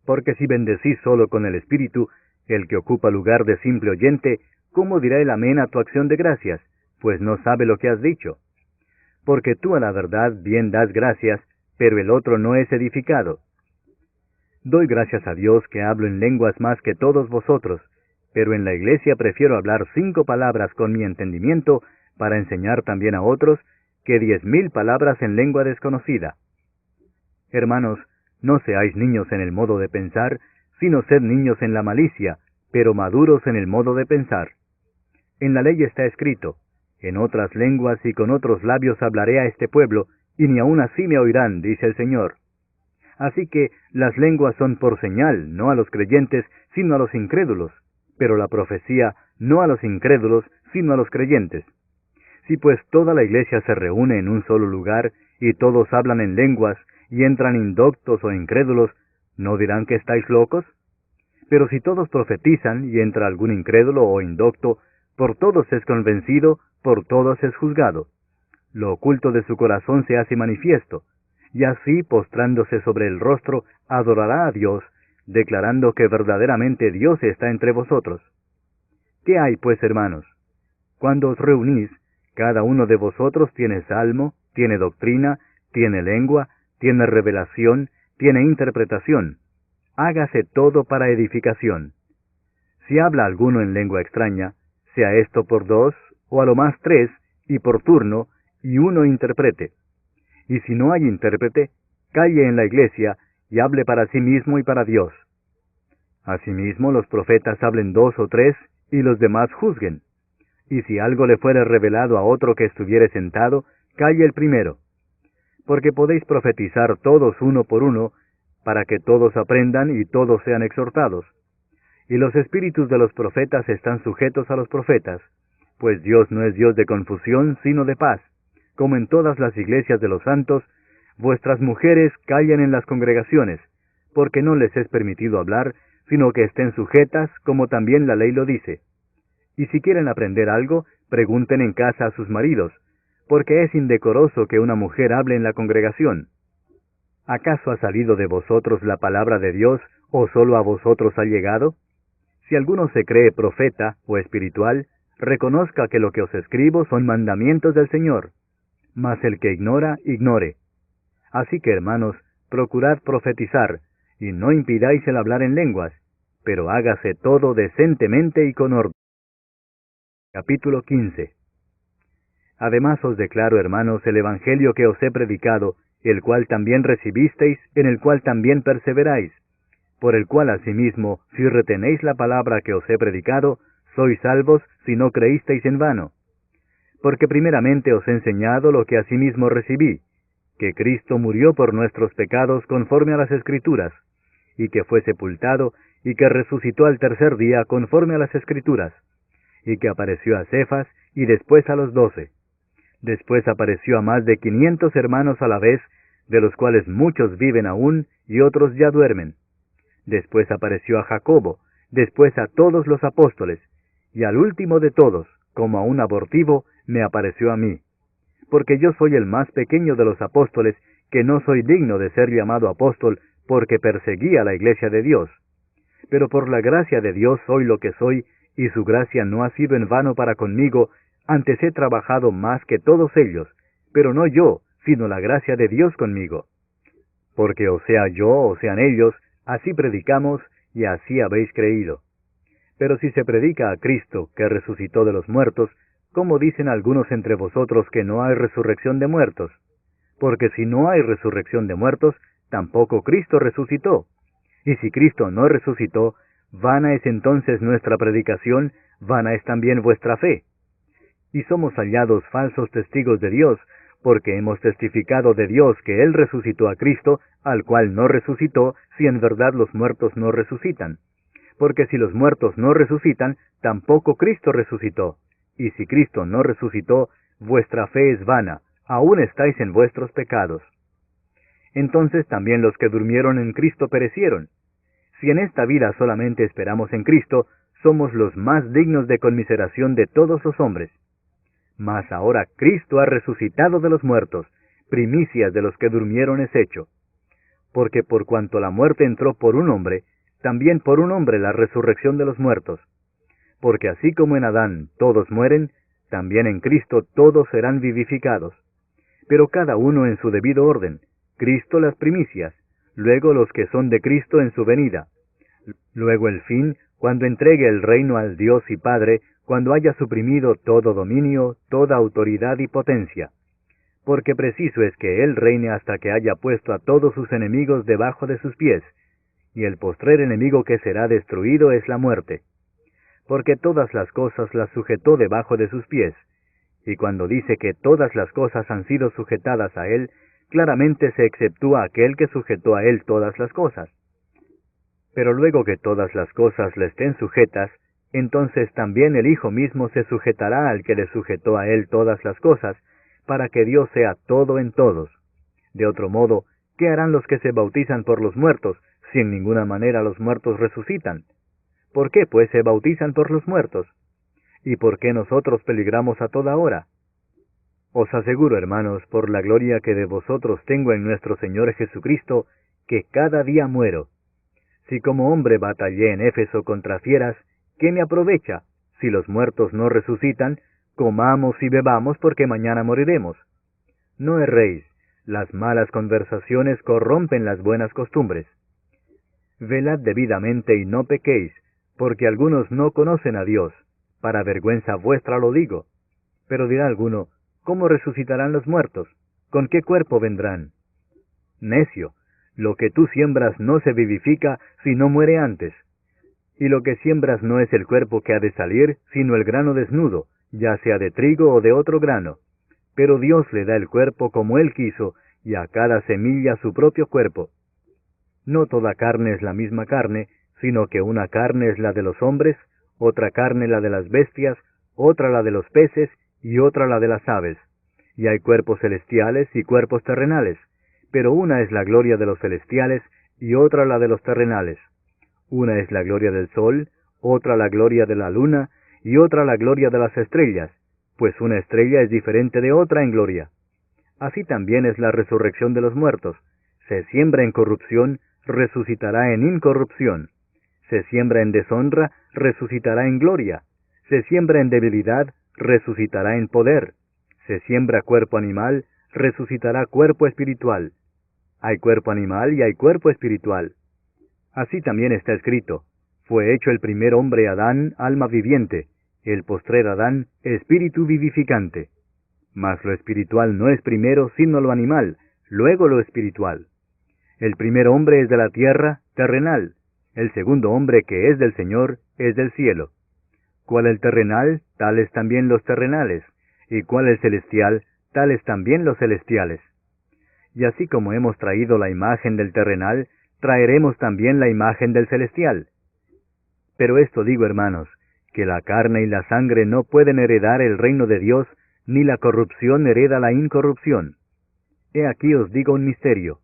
Porque si bendecís solo con el espíritu, el que ocupa lugar de simple oyente, ¿cómo dirá el amén a tu acción de gracias? Pues no sabe lo que has dicho. Porque tú a la verdad bien das gracias, pero el otro no es edificado. Doy gracias a Dios que hablo en lenguas más que todos vosotros, pero en la iglesia prefiero hablar 5 palabras con mi entendimiento para enseñar también a otros que 10,000 palabras en lengua desconocida. Hermanos, no seáis niños en el modo de pensar, sino sed niños en la malicia, pero maduros en el modo de pensar. En la ley está escrito, en otras lenguas y con otros labios hablaré a este pueblo, y ni aun así me oirán, dice el Señor. Así que las lenguas son por señal, no a los creyentes, sino a los incrédulos, pero la profecía no a los incrédulos, sino a los creyentes. Si pues toda la iglesia se reúne en un solo lugar, y todos hablan en lenguas, y entran indoctos o incrédulos, ¿no dirán que estáis locos? Pero si todos profetizan, y entra algún incrédulo o indocto, por todos es convencido, por todos es juzgado. Lo oculto de su corazón se hace manifiesto, y así, postrándose sobre el rostro, adorará a Dios, declarando que verdaderamente Dios está entre vosotros. ¿Qué hay, pues, hermanos? Cuando os reunís, cada uno de vosotros tiene salmo, tiene doctrina, tiene lengua, tiene revelación, tiene interpretación. Hágase todo para edificación. Si habla alguno en lengua extraña, sea esto por 2, o a lo más 3, y por turno, y uno interprete. Y si no hay intérprete, calle en la iglesia, y hable para sí mismo y para Dios. Asimismo, los profetas hablen 2 o 3, y los demás juzguen. Y si algo le fuere revelado a otro que estuviere sentado, calle el primero. Porque podéis profetizar todos uno por uno, para que todos aprendan y todos sean exhortados. Y los espíritus de los profetas están sujetos a los profetas, pues Dios no es Dios de confusión, sino de paz. Como en todas las iglesias de los santos, vuestras mujeres callen en las congregaciones, porque no les es permitido hablar, sino que estén sujetas, como también la ley lo dice. Y si quieren aprender algo, pregunten en casa a sus maridos, porque es indecoroso que una mujer hable en la congregación. ¿Acaso ha salido de vosotros la palabra de Dios, o solo a vosotros ha llegado? Si alguno se cree profeta o espiritual, reconozca que lo que os escribo son mandamientos del Señor. Mas el que ignora, ignore. Así que, hermanos, procurad profetizar, y no impidáis el hablar en lenguas, pero hágase todo decentemente y con orden. Capítulo 15. Además os declaro, hermanos, el Evangelio que os he predicado, el cual también recibisteis, en el cual también perseveráis, por el cual asimismo, si retenéis la palabra que os he predicado, sois salvos si no creísteis en vano. Porque primeramente os he enseñado lo que asimismo recibí, que Cristo murió por nuestros pecados conforme a las Escrituras, y que fue sepultado, y que resucitó al tercer día conforme a las Escrituras, y que apareció a Cefas, y después a los 12. Después apareció a más de 500 hermanos a la vez, de los cuales muchos viven aún, y otros ya duermen. Después apareció a Jacobo, después a todos los apóstoles, y al último de todos, como a un abortivo, me apareció a mí. Porque yo soy el más pequeño de los apóstoles, que no soy digno de ser llamado apóstol, porque perseguí a la iglesia de Dios. Pero por la gracia de Dios soy lo que soy, y su gracia no ha sido en vano para conmigo, antes he trabajado más que todos ellos, pero no yo, sino la gracia de Dios conmigo. Porque o sea yo o sean ellos, así predicamos, y así habéis creído. Pero si se predica a Cristo, que resucitó de los muertos, ¿cómo dicen algunos entre vosotros que no hay resurrección de muertos? Porque si no hay resurrección de muertos, tampoco Cristo resucitó. Y si Cristo no resucitó, vana es entonces nuestra predicación, vana es también vuestra fe. Y somos hallados falsos testigos de Dios, porque hemos testificado de Dios que Él resucitó a Cristo, al cual no resucitó, si en verdad los muertos no resucitan. Porque si los muertos no resucitan, tampoco Cristo resucitó. Y si Cristo no resucitó, vuestra fe es vana, aún estáis en vuestros pecados. Entonces también los que durmieron en Cristo perecieron. Si en esta vida solamente esperamos en Cristo, somos los más dignos de conmiseración de todos los hombres. Mas ahora Cristo ha resucitado de los muertos, primicias de los que durmieron es hecho. Porque por cuanto la muerte entró por un hombre, también por un hombre la resurrección de los muertos. Porque así como en Adán todos mueren, también en Cristo todos serán vivificados. Pero cada uno en su debido orden, Cristo las primicias, luego los que son de Cristo en su venida. Luego el fin, cuando entregue el reino al Dios y Padre, cuando haya suprimido todo dominio, toda autoridad y potencia. Porque preciso es que Él reine hasta que haya puesto a todos sus enemigos debajo de sus pies, y el postrer enemigo que será destruido es la muerte. Porque todas las cosas las sujetó debajo de sus pies, y cuando dice que todas las cosas han sido sujetadas a Él, claramente se exceptúa aquel que sujetó a Él todas las cosas. Pero luego que todas las cosas le estén sujetas, entonces también el Hijo mismo se sujetará al que le sujetó a Él todas las cosas, para que Dios sea todo en todos. De otro modo, ¿qué harán los que se bautizan por los muertos, si en ninguna manera los muertos resucitan? ¿Por qué, pues, se bautizan por los muertos? ¿Y por qué nosotros peligramos a toda hora? Os aseguro, hermanos, por la gloria que de vosotros tengo en nuestro Señor Jesucristo, que cada día muero. Si como hombre batallé en Éfeso contra fieras, ¿qué me aprovecha? Si los muertos no resucitan, comamos y bebamos porque mañana moriremos. No erréis, las malas conversaciones corrompen las buenas costumbres. Velad debidamente y no pequéis, porque algunos no conocen a Dios. Para vergüenza vuestra lo digo. Pero dirá alguno, ¿cómo resucitarán los muertos? ¿Con qué cuerpo vendrán? Necio, lo que tú siembras no se vivifica si no muere antes. Y lo que siembras no es el cuerpo que ha de salir, sino el grano desnudo, ya sea de trigo o de otro grano. Pero Dios le da el cuerpo como Él quiso, y a cada semilla su propio cuerpo. No toda carne es la misma carne, sino que una carne es la de los hombres, otra carne la de las bestias, otra la de los peces, y otra la de las aves. Y hay cuerpos celestiales y cuerpos terrenales, pero una es la gloria de los celestiales, y otra la de los terrenales. Una es la gloria del sol, otra la gloria de la luna, y otra la gloria de las estrellas, pues una estrella es diferente de otra en gloria. Así también es la resurrección de los muertos. Se siembra en corrupción, resucitará en incorrupción. Se siembra en deshonra, resucitará en gloria. Se siembra en debilidad, resucitará en poder. Se siembra cuerpo animal, resucitará cuerpo espiritual. Hay cuerpo animal y hay cuerpo espiritual. Así también está escrito, fue hecho el primer hombre Adán, alma viviente, el postrer Adán, espíritu vivificante. Mas lo espiritual no es primero, sino lo animal, luego lo espiritual. El primer hombre es de la tierra, terrenal. El segundo hombre que es del Señor, es del cielo. ¿Cuál el terrenal? Tales también los terrenales. ¿Y cuál el celestial? Tales también los celestiales. Y así como hemos traído la imagen del terrenal, traeremos también la imagen del celestial. Pero esto digo, hermanos, que la carne y la sangre no pueden heredar el reino de Dios, ni la corrupción hereda la incorrupción. He aquí os digo un misterio.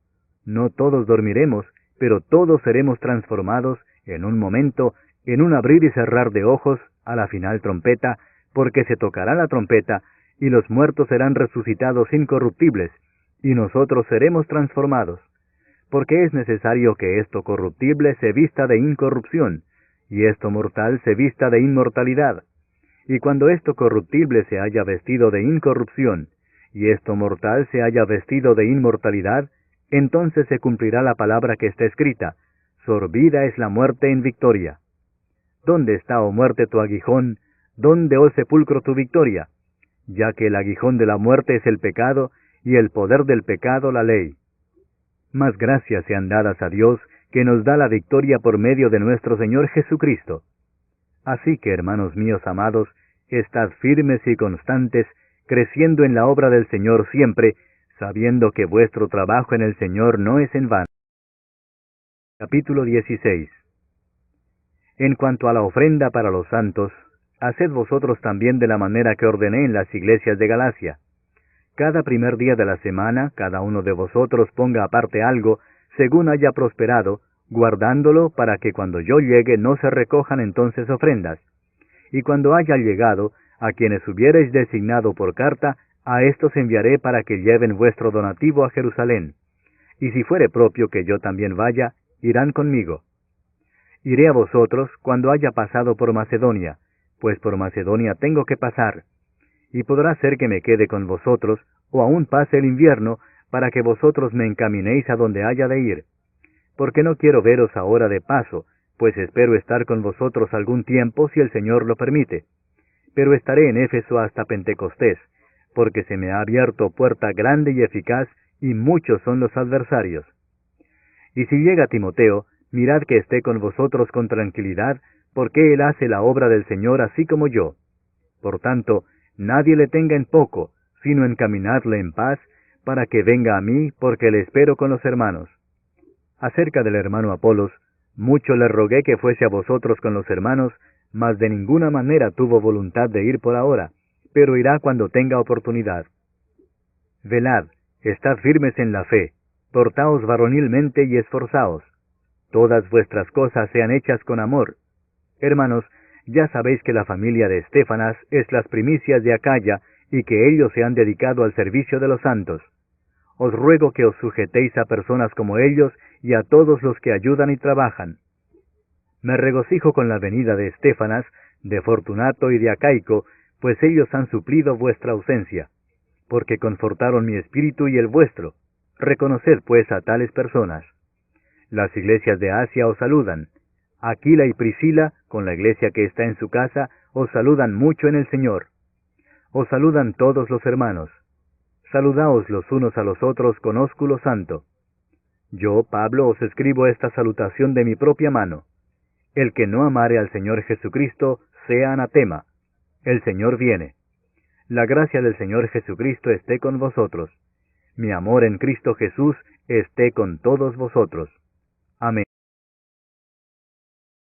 No todos dormiremos, pero todos seremos transformados en un momento, en un abrir y cerrar de ojos, a la final trompeta, porque se tocará la trompeta, y los muertos serán resucitados incorruptibles, y nosotros seremos transformados. Porque es necesario que esto corruptible se vista de incorrupción, y esto mortal se vista de inmortalidad. Y cuando esto corruptible se haya vestido de incorrupción, y esto mortal se haya vestido de inmortalidad, entonces se cumplirá la palabra que está escrita: sorbida es la muerte en victoria. ¿Dónde está, oh muerte, tu aguijón? ¿Dónde, oh sepulcro, tu victoria? Ya que el aguijón de la muerte es el pecado, y el poder del pecado la ley. Mas gracias sean dadas a Dios, que nos da la victoria por medio de nuestro Señor Jesucristo. Así que, hermanos míos amados, estad firmes y constantes, creciendo en la obra del Señor siempre, sabiendo que vuestro trabajo en el Señor no es en vano. Capítulo 16. En cuanto a la ofrenda para los santos, haced vosotros también de la manera que ordené en las iglesias de Galacia. Cada primer día de la semana, cada uno de vosotros ponga aparte algo, según haya prosperado, guardándolo para que cuando yo llegue no se recojan entonces ofrendas. Y cuando haya llegado, a quienes hubiereis designado por carta, a éstos enviaré para que lleven vuestro donativo a Jerusalén. Y si fuere propio que yo también vaya, irán conmigo. Iré a vosotros cuando haya pasado por Macedonia, pues por Macedonia tengo que pasar. Y podrá ser que me quede con vosotros, o aún pase el invierno, para que vosotros me encaminéis a donde haya de ir. Porque no quiero veros ahora de paso, pues espero estar con vosotros algún tiempo si el Señor lo permite. Pero estaré en Éfeso hasta Pentecostés, porque se me ha abierto puerta grande y eficaz, y muchos son los adversarios. Y si llega Timoteo, mirad que esté con vosotros con tranquilidad, porque él hace la obra del Señor así como yo. Por tanto, nadie le tenga en poco, sino encaminadle en paz, para que venga a mí, porque le espero con los hermanos. Acerca del hermano Apolos, mucho le rogué que fuese a vosotros con los hermanos, mas de ninguna manera tuvo voluntad de ir por ahora, pero irá cuando tenga oportunidad. Velad, estad firmes en la fe, portaos varonilmente y esforzaos. Todas vuestras cosas sean hechas con amor. Hermanos, ya sabéis que la familia de Estéfanas es las primicias de Acaya, y que ellos se han dedicado al servicio de los santos. Os ruego que os sujetéis a personas como ellos y a todos los que ayudan y trabajan. Me regocijo con la venida de Estéfanas, de Fortunato y de Acaico, pues ellos han suplido vuestra ausencia, porque confortaron mi espíritu y el vuestro. Reconoced pues a tales personas. Las iglesias de Asia os saludan. Aquila y Priscila, con la iglesia que está en su casa, os saludan mucho en el Señor. Os saludan todos los hermanos. Saludaos los unos a los otros con ósculo santo. Yo, Pablo, os escribo esta salutación de mi propia mano. El que no amare al Señor Jesucristo, sea anatema. El Señor viene. La gracia del Señor Jesucristo esté con vosotros. Mi amor en Cristo Jesús esté con todos vosotros. Amén.